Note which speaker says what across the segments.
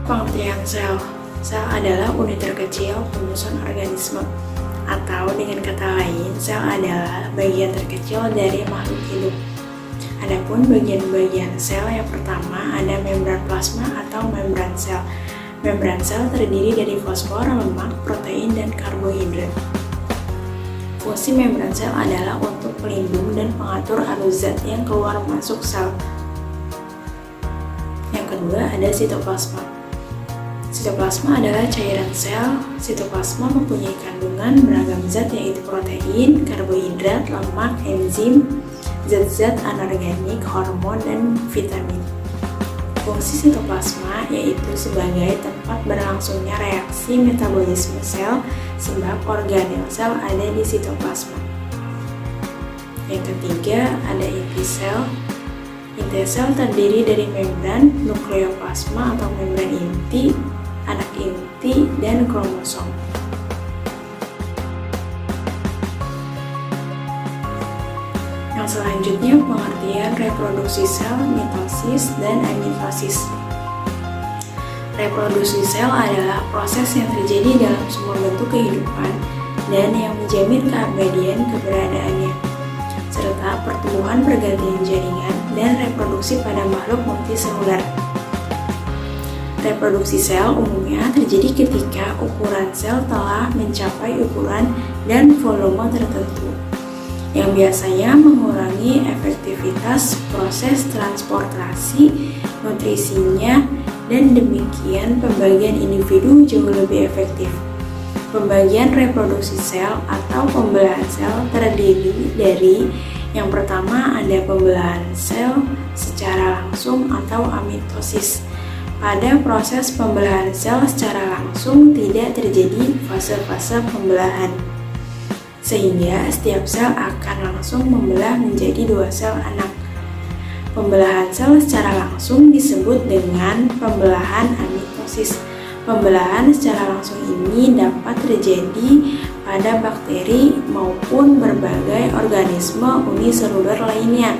Speaker 1: Pengertian sel. Sel adalah unit terkecil penyusun organisme, atau dengan kata lain, sel adalah bagian terkecil dari makhluk hidup. Adapun bagian-bagian sel, yang pertama ada membran plasma atau membran sel. Membran sel terdiri dari fosfor, lemak, protein, dan karbohidrat. Fungsi membran sel adalah untuk pelindung dan pengatur arus zat yang keluar masuk sel. Yang kedua ada sitoplasma. Sitoplasma adalah cairan sel. Sitoplasma mempunyai kandungan beragam zat yaitu protein, karbohidrat, lemak, enzim, zat-zat anorganik, hormon, dan vitamin. Fungsi sitoplasma yaitu sebagai tempat berlangsungnya reaksi metabolisme sel, sebab organel sel ada di sitoplasma. Yang ketiga ada inti sel. Inti sel terdiri dari membran, nukleoplasma atau membran inti, anak inti, dan kromosom. Yang selanjutnya pengertian reproduksi sel, mitosis, dan amitosis. Reproduksi sel adalah proses yang terjadi dalam semua bentuk kehidupan dan yang menjamin keabadian keberadaannya, serta pertumbuhan pergantian jaringan dan reproduksi pada makhluk multiseluler. Reproduksi sel umumnya terjadi ketika ukuran sel telah mencapai ukuran dan volume tertentu, yang biasanya mengurangi efektivitas proses transportasi nutrisinya, dan demikian pembagian individu jauh lebih efektif. Pembagian reproduksi sel atau pembelahan sel terdiri dari yang pertama ada pembelahan sel secara langsung atau amitosis. Pada proses pembelahan sel secara langsung tidak terjadi fase-fase pembelahan, sehingga setiap sel akan langsung membelah menjadi dua sel anak. Pembelahan sel secara langsung disebut dengan pembelahan amitosis. Pembelahan secara langsung ini dapat terjadi pada bakteri maupun berbagai organisme uniseluler lainnya.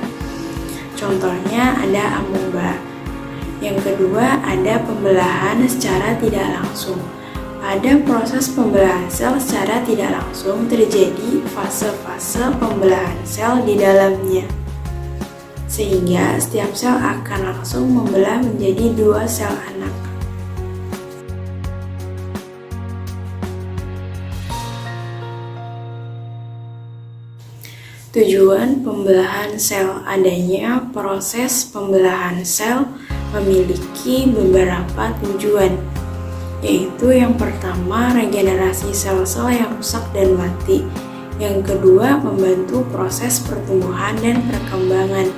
Speaker 1: Contohnya ada amoeba. Yang kedua ada pembelahan secara tidak langsung. Pada proses pembelahan sel secara tidak langsung terjadi fase-fase pembelahan sel di dalamnya, sehingga setiap sel akan langsung membelah menjadi dua sel anak. Tujuan pembelahan sel. Adanya proses pembelahan sel memiliki beberapa tujuan, yaitu yang pertama regenerasi sel-sel yang rusak dan mati. Yang kedua membantu proses pertumbuhan dan perkembangan.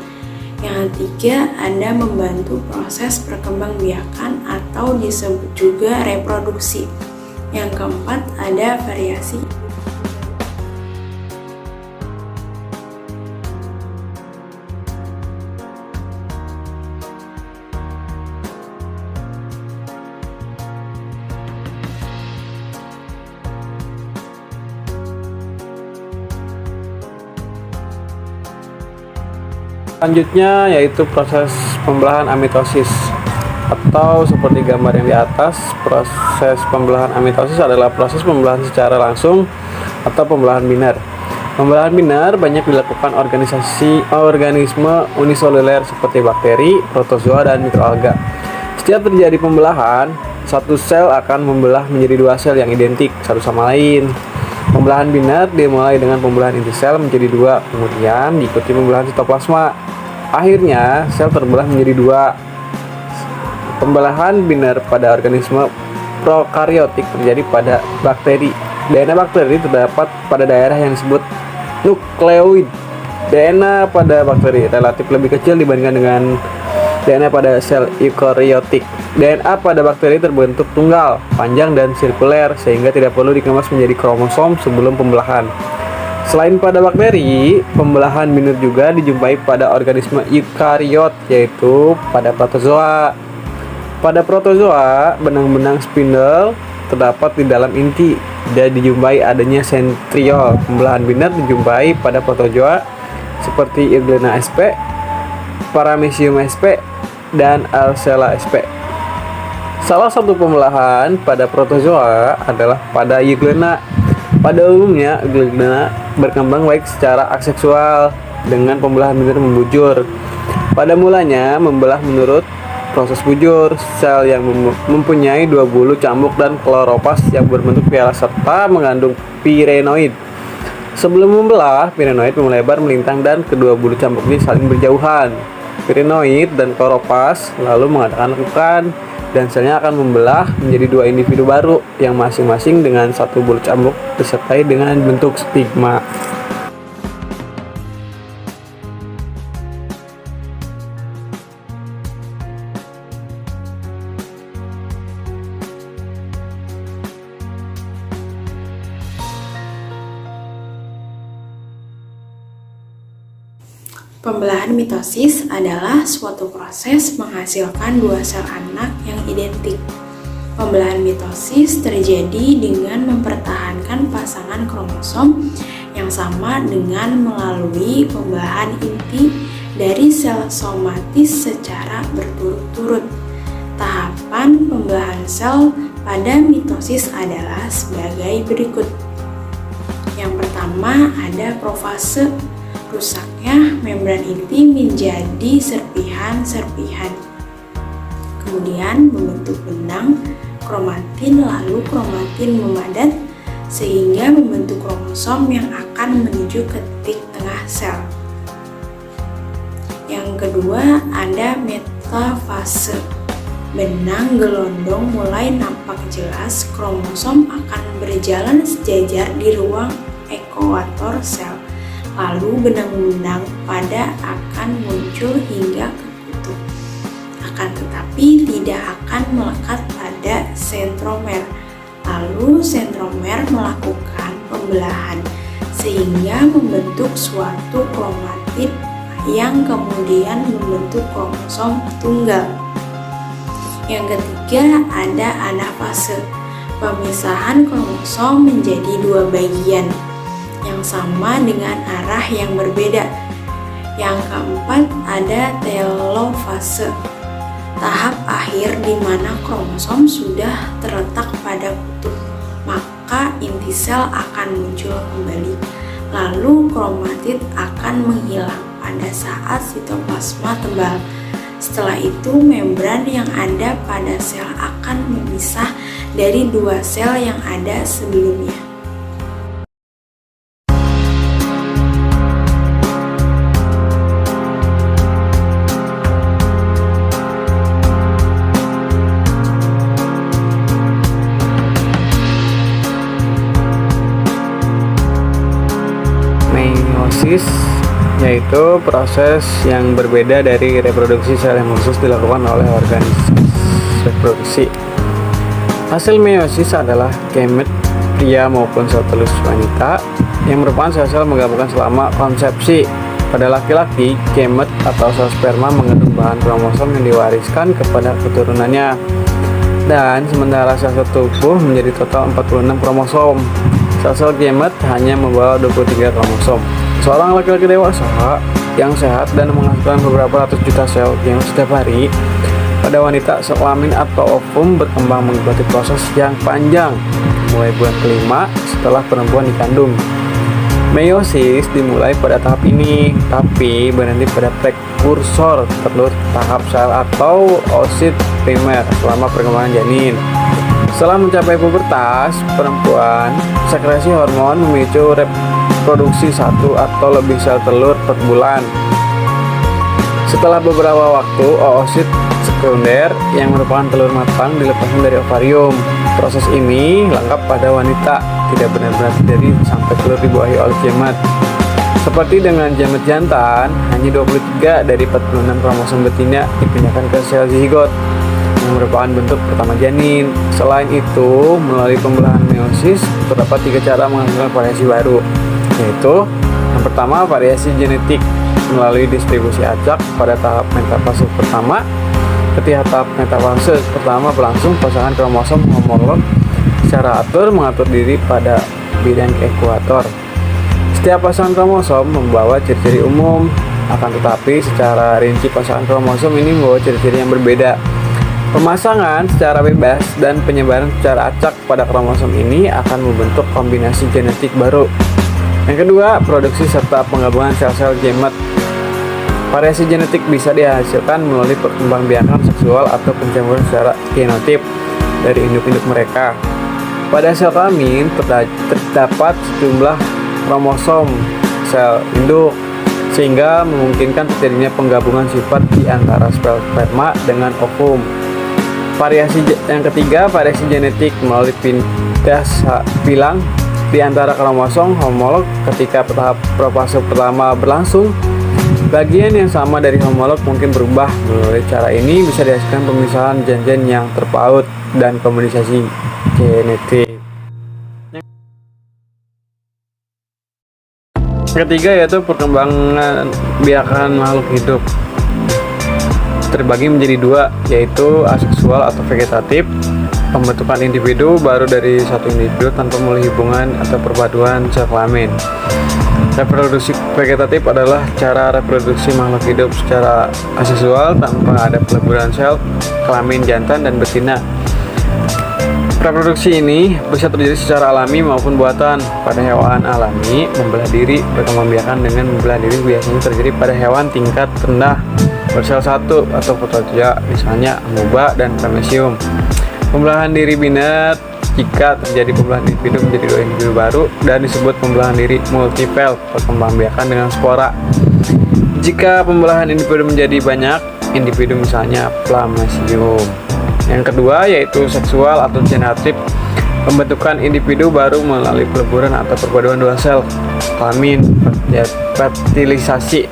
Speaker 1: Yang ketiga ada membantu proses perkembangbiakan atau disebut juga reproduksi. Yang keempat ada variasi.
Speaker 2: Selanjutnya yaitu proses pembelahan amitosis, atau seperti gambar yang di atas. Proses pembelahan amitosis adalah proses pembelahan secara langsung atau pembelahan binar. Pembelahan binar banyak dilakukan organisme uniseluler seperti bakteri, protozoa, dan mikroalga. Setiap terjadi pembelahan, satu sel akan membelah menjadi dua sel yang identik satu sama lain. Pembelahan binar dimulai dengan pembelahan inti sel menjadi dua, kemudian diikuti pembelahan sitoplasma. Akhirnya, sel terbelah menjadi dua. Pembelahan binar pada organisme prokariotik terjadi pada bakteri. DNA bakteri terdapat pada daerah yang disebut nukleoid. DNA pada bakteri relatif lebih kecil dibandingkan dengan DNA pada sel eukariotik. DNA pada bakteri terbentuk tunggal, panjang dan sirkuler sehingga tidak perlu dikemas menjadi kromosom sebelum pembelahan. Selain pada bakteri, pembelahan minor juga dijumpai pada organisme eukariot, yaitu pada protozoa. Pada protozoa, benang-benang spindle terdapat di dalam inti dan dijumpai adanya sentriol. Pembelahan minor dijumpai pada protozoa seperti Euglena sp, Paramecium sp, dan Arcella sp. Salah satu pembelahan pada protozoa adalah pada Euglena. Pada umumnya, Euglena berkembang baik secara aseksual dengan pembelahan minor membujur. Pada mulanya, membelah menurut proses bujur. Sel yang mempunyai dua bulu cambuk dan kloropas yang berbentuk piala serta mengandung pirenoid. Sebelum membelah, pirenoid melebar melintang dan kedua bulu cambuk ini saling berjauhan. Pirenoid dan kloropas lalu mengadakan lekukan dan selnya akan membelah menjadi dua individu baru yang masing-masing dengan satu bulu cambuk disertai dengan bentuk stigma.
Speaker 1: Pembelahan mitosis adalah suatu proses menghasilkan dua sel anak yang identik. Pembelahan mitosis terjadi dengan mempertahankan pasangan kromosom yang sama dengan melalui pembelahan inti dari sel somatis secara berturut-turut. Tahapan pembelahan sel pada mitosis adalah sebagai berikut. Yang pertama ada profase. Rusaknya membran inti menjadi serpihan-serpihan. Kemudian membentuk benang kromatin, lalu kromatin memadat sehingga membentuk kromosom yang akan menuju ke titik tengah sel. Yang kedua ada metafase. Benang gelondong mulai nampak jelas, kromosom akan berjalan sejajar di ruang ekuator sel. Lalu benang-benang pada akan muncul hingga ke kutub. Akan tetapi tidak akan melekat pada sentromer. Lalu sentromer melakukan pembelahan sehingga membentuk suatu kromatid yang kemudian membentuk kromosom tunggal. Yang ketiga ada anafase. Pemisahan kromosom menjadi dua bagian yang sama dengan arah yang berbeda. Yang keempat ada telofase, tahap akhir di mana kromosom sudah terletak pada kutub, maka inti sel akan muncul kembali. Lalu kromatid akan menghilang pada saat sitoplasma tebal. Setelah itu membran yang ada pada sel akan memisah dari dua sel yang ada sebelumnya.
Speaker 2: Meiosis yaitu proses yang berbeda dari reproduksi sel yang khusus dilakukan oleh organisme reproduksi. Hasil meiosis adalah gamet pria maupun sel telur wanita yang merupakan sel-sel menggabungkan selama konsepsi. Pada laki-laki, gamet atau sel sperma mengandung bahan kromosom yang diwariskan kepada keturunannya. Dan sementara sel-sel tubuh menjadi total 46 kromosom. Sel-sel gamet hanya membawa 23 kromosom. Seorang laki-laki dewasa yang sehat dan menghasilkan beberapa ratus juta sel gamet setiap hari. Pada wanita, sel kelamin atau ovum berkembang mengikuti proses yang panjang, mulai bulan kelima setelah perempuan dikandung. Meiosis dimulai pada tahap ini, tapi berhenti pada prekursor telur tahap sel atau oosit primer selama perkembangan janin. Setelah mencapai pubertas, perempuan sekresi hormon memicu reproduksi satu atau lebih sel telur per bulan. Setelah beberapa waktu, oosit sekunder yang merupakan telur matang dilepaskan dari ovarium. Proses ini lengkap pada wanita, tidak benar-benar terjadi sampai telur dibuahi oleh gamet. Seperti dengan jamet jantan, hanya 23 dari 46 kromosom betina dipindahkan ke sel zigot yang merupakan bentuk pertama janin. Selain itu, melalui pembelahan meiosis terdapat 3 cara menghasilkan variasi baru, yaitu yang pertama variasi genetik melalui distribusi acak pada tahap metafase pertama. Ketika tahap metafase pertama berlangsung, pasangan kromosom homolog secara atur mengatur diri pada bidang ekuator. Setiap pasangan kromosom membawa ciri-ciri umum, akan tetapi secara rinci pasangan kromosom ini membawa ciri-ciri yang berbeda. Pemasangan secara bebas dan penyebaran secara acak pada kromosom ini akan membentuk kombinasi genetik baru. Yang kedua, produksi serta penggabungan sel-sel gamet. Variasi genetik bisa dihasilkan melalui perkembangbiakan seksual atau pencampuran secara genotip dari induk-induk mereka. Pada sel kelamin terdapat sejumlah kromosom sel induk sehingga memungkinkan terjadinya penggabungan sifat di antara sperma dengan ovum. Variasi yang ketiga, variasi genetik melalui pindah bilang di antara kromosom homolog. Ketika tahap profase pertama berlangsung, bagian yang sama dari homolog mungkin berubah. Melalui cara ini bisa dihasilkan pemisahan gen-gen yang terpaut dan komunikasi genetik. Ketiga yaitu perkembangan biakan makhluk hidup, terbagi menjadi 2, yaitu aseksual atau vegetatif, pembentukan individu baru dari satu individu tanpa melalui hubungan atau perpaduan sel kelamin. Reproduksi vegetatif adalah cara reproduksi makhluk hidup secara aseksual tanpa ada peleburan sel kelamin jantan dan betina. Reproduksi ini bisa terjadi secara alami maupun buatan. Pada hewan alami, membelah diri berkembangbiakan dengan membelah diri biasanya terjadi pada hewan tingkat rendah bersel satu atau protozoa, misalnya amoeba dan paramecium. Pembelahan diri binat jika terjadi pembelahan individu menjadi 2 individu baru dan disebut pembelahan diri multipel, perkembangbiakan dengan spora. Jika pembelahan individu menjadi banyak individu, misalnya paramecium. Yang kedua yaitu seksual atau generatif, pembentukan individu baru melalui peleburan atau perpaduan 2 sel kelamin, fertilisasi.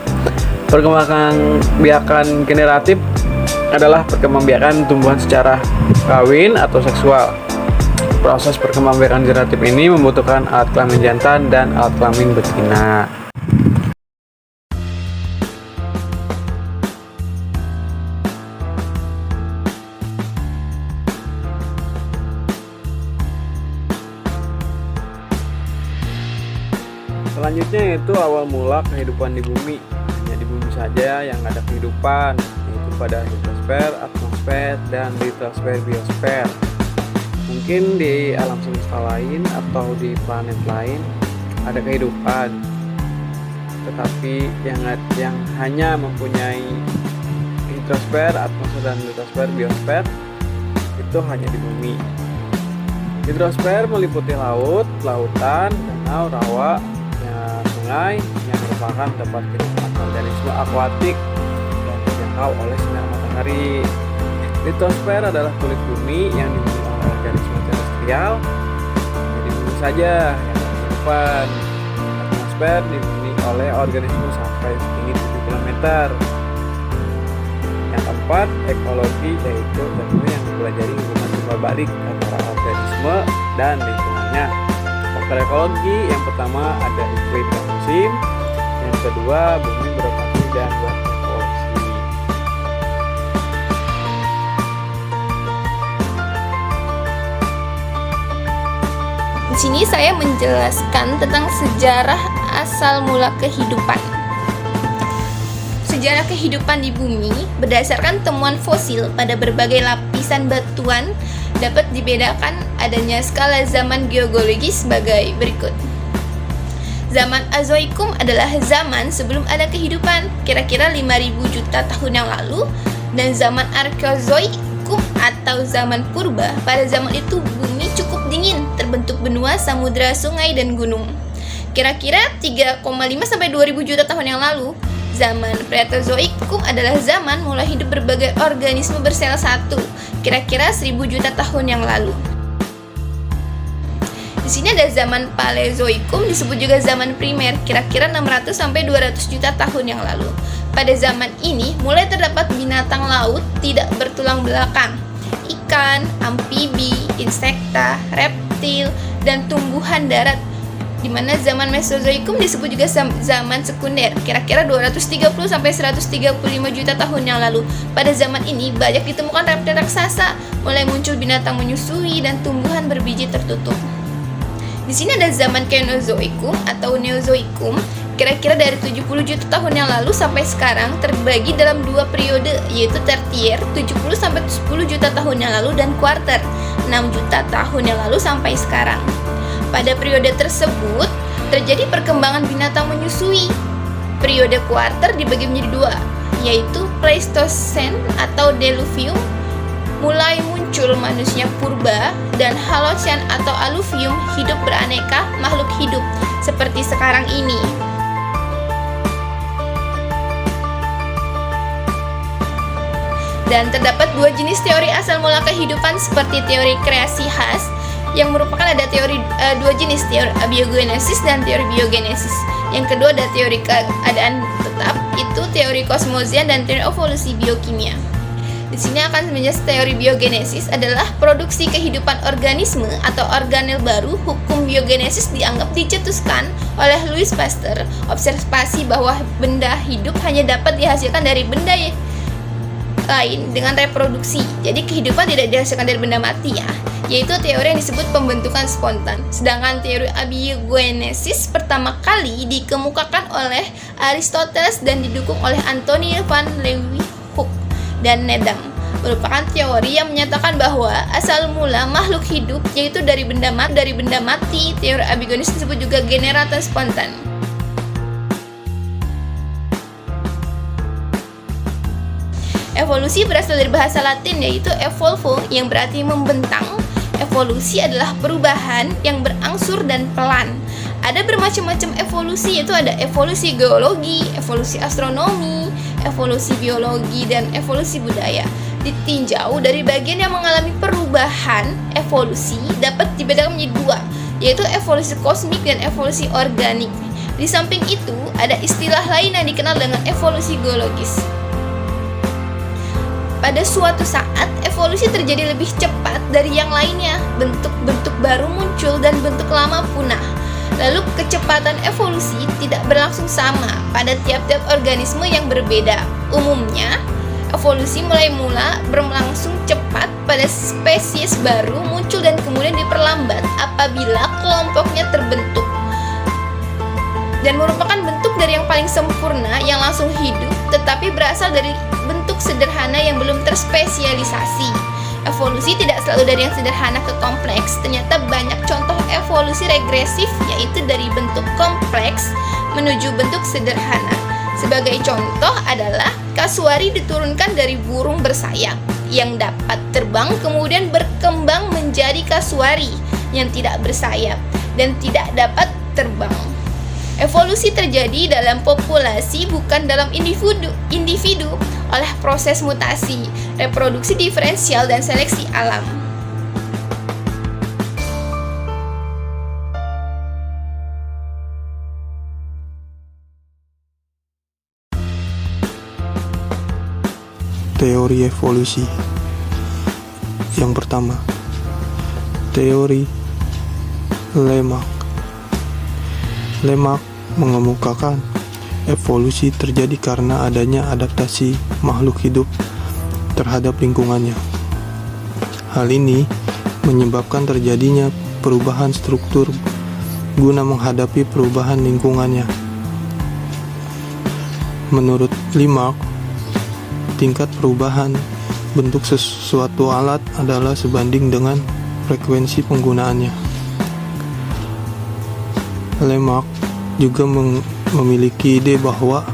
Speaker 2: Perkembangan biakan generatif adalah perkembangbiakan tumbuhan secara kawin atau seksual. Proses perkembangbiakan generatif ini membutuhkan alat kelamin jantan dan alat kelamin betina. Selanjutnya yaitu awal mula kehidupan di bumi. Hanya di bumi saja yang ada kehidupan, yaitu pada hidrosfer, atmosfer, dan litosfer biosfer. Mungkin di alam semesta lain atau di planet lain ada kehidupan, tetapi yang hanya mempunyai hidrosfer, atmosfer, dan litosfer biosfer itu hanya di bumi. Hidrosfer meliputi laut, lautan, danau, rawa, sungai yang merupakan tempat kehidupan organisme akuatik yang terjangkau oleh sinar matahari. Litosfer adalah kulit bumi yang dimiliki oleh organisme terestrial, jadi bumi saja yang kehidupan. Atmosfer dimiliki oleh organisme sampai setinggi 7 km. Yang keempat, ekologi, yaitu ilmu yang mempelajari hubungan timbal balik antara organisme dan lingkungannya. Faktor ekologi yang pertama ada iklim dan musim, yang kedua bumi berotasi dan berevolusi.
Speaker 3: Di sini saya menjelaskan tentang sejarah asal mula kehidupan. Sejarah kehidupan di bumi berdasarkan temuan fosil pada berbagai lapisan batuan dapat dibedakan adanya skala zaman geologis sebagai berikut. Zaman Azoikum adalah zaman sebelum ada kehidupan, kira-kira 5.000 juta tahun yang lalu, dan zaman Arkeozoikum atau zaman purba. Pada zaman itu bumi cukup dingin, terbentuk benua, samudra, sungai, dan gunung. Kira-kira 3,5 sampai 2.000 juta tahun yang lalu. Zaman Proterozoikum adalah zaman mulai hidup berbagai organisme bersel satu, kira-kira 1.000 juta tahun yang lalu. Di sini ada zaman Paleozoikum, disebut juga zaman primer, kira-kira 600 sampai 200 juta tahun yang lalu. Pada zaman ini mulai terdapat binatang laut tidak bertulang belakang, ikan, amfibi, insekta, reptil, dan tumbuhan darat. Di mana zaman Mesozoikum disebut juga zaman sekunder, kira-kira 230 sampai 135 juta tahun yang lalu. Pada zaman ini banyak ditemukan reptil raksasa, mulai muncul binatang menyusui dan tumbuhan berbiji tertutup. Di sini ada zaman Kenozoikum atau Neozoikum, kira-kira dari 70 juta tahun yang lalu sampai sekarang, terbagi dalam dua periode, yaitu tertier 70 sampai 10 juta tahun yang lalu dan kuarter 6 juta tahun yang lalu sampai sekarang. Pada periode tersebut terjadi perkembangan binatang menyusui. Periode kuarter dibagi menjadi dua, yaitu Pleistocene atau Deluvium, mulai muncul manusia purba, dan Holocene atau Alluvium, hidup beraneka makhluk hidup seperti sekarang ini. Dan terdapat dua jenis teori asal mula kehidupan seperti teori kreasi khas, yang merupakan ada teori dua jenis, teori abiogenesis dan teori biogenesis. Yang kedua ada teori keadaan tetap, itu teori kosmosian dan teori evolusi biokimia. Di sini akan menjelaskan teori biogenesis adalah produksi kehidupan organisme atau organel baru. Hukum biogenesis dianggap dicetuskan oleh Louis Pasteur. Observasi bahwa benda hidup hanya dapat dihasilkan dari benda lain dengan reproduksi. Jadi kehidupan tidak dihasilkan dari benda mati ya, yaitu teori yang disebut pembentukan spontan. Sedangkan teori abiogenesis pertama kali dikemukakan oleh Aristoteles dan didukung oleh Anthony van Leeuwenhoek dan Nedam, merupakan teori yang menyatakan bahwa asal mula makhluk hidup yaitu dari benda mati. Teori abiogenesis disebut juga generator spontan. Evolusi berasal dari bahasa Latin yaitu evolvo yang berarti membentang. Evolusi adalah perubahan yang berangsur dan pelan. Ada bermacam-macam evolusi, yaitu ada evolusi geologi, evolusi astronomi, evolusi biologi, dan evolusi budaya. Ditinjau dari bagian yang mengalami perubahan, evolusi dapat dibedakan menjadi dua, yaitu evolusi kosmik dan evolusi organik. Di samping itu, ada istilah lain yang dikenal dengan evolusi geologis. Pada suatu saat, evolusi terjadi lebih cepat dari yang lainnya. Bentuk-bentuk baru muncul dan bentuk lama punah. Lalu kecepatan evolusi tidak berlangsung sama pada tiap-tiap organisme yang berbeda. Umumnya, evolusi mulai berlangsung cepat pada spesies baru muncul dan kemudian diperlambat apabila kelompoknya terbentuk. Dan merupakan bentuk dari yang paling sempurna yang langsung hidup, tetapi berasal dari bentuk sederhana yang belum terspesialisasi. Evolusi tidak selalu dari yang sederhana ke kompleks. Ternyata banyak contoh evolusi regresif, yaitu dari bentuk kompleks menuju bentuk sederhana. Sebagai contoh adalah kasuari diturunkan dari burung bersayap yang dapat terbang, kemudian berkembang menjadi kasuari yang tidak bersayap dan tidak dapat terbang. Evolusi terjadi dalam populasi, bukan dalam individu oleh proses mutasi, reproduksi diferensial, dan seleksi alam.
Speaker 4: Teori evolusi. Yang pertama, teori Lamarck. Lamarck mengemukakan evolusi terjadi karena adanya adaptasi makhluk hidup terhadap lingkungannya. Hal ini menyebabkan terjadinya perubahan struktur guna menghadapi perubahan lingkungannya. Menurut Lamarck, tingkat perubahan bentuk sesuatu alat adalah sebanding dengan frekuensi penggunaannya. Lamarck juga memiliki ide bahwa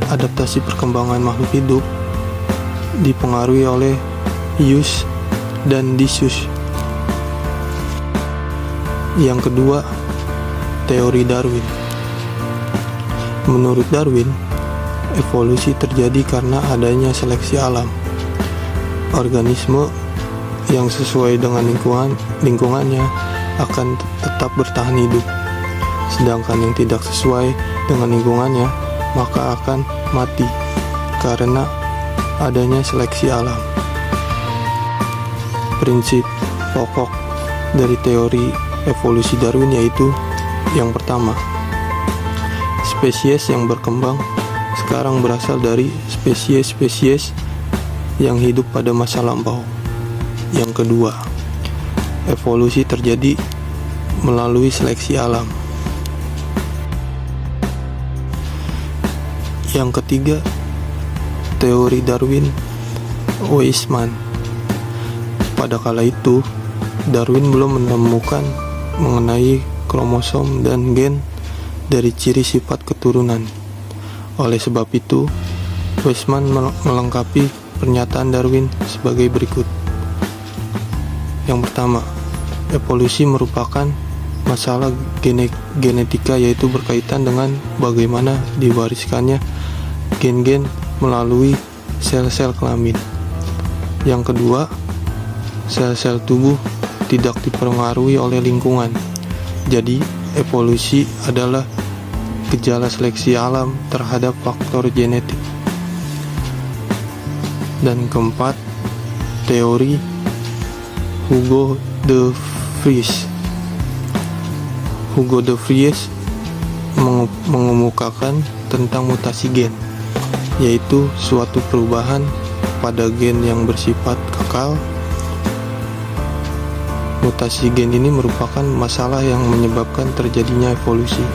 Speaker 4: adaptasi perkembangan makhluk hidup dipengaruhi oleh use dan disuse. Yang kedua, teori Darwin. Menurut Darwin, evolusi terjadi karena adanya seleksi alam. Organisme yang sesuai dengan lingkungannya akan tetap bertahan hidup. Sedangkan yang tidak sesuai dengan lingkungannya maka akan mati karena adanya seleksi alam. Prinsip pokok dari teori evolusi Darwin yaitu yang pertama, spesies yang berkembang sekarang berasal dari spesies-spesies yang hidup pada masa lampau. Yang kedua, evolusi terjadi melalui seleksi alam. Yang ketiga, teori Darwin Weismann. Pada kala itu, Darwin belum menemukan mengenai kromosom dan gen dari ciri sifat keturunan. Oleh sebab itu, Weismann melengkapi pernyataan Darwin sebagai berikut. Yang pertama, evolusi merupakan masalah genetika, yaitu berkaitan dengan bagaimana diwariskannya gen-gen melalui sel-sel kelamin. Yang kedua, sel-sel tubuh tidak dipengaruhi oleh lingkungan. Jadi, evolusi adalah gejala seleksi alam terhadap faktor genetik. Dan keempat, teori Hugo de Vries. Hugo de Vries mengemukakan tentang mutasi gen, yaitu suatu perubahan pada gen yang bersifat kekal. Mutasi gen ini merupakan masalah yang menyebabkan terjadinya evolusi.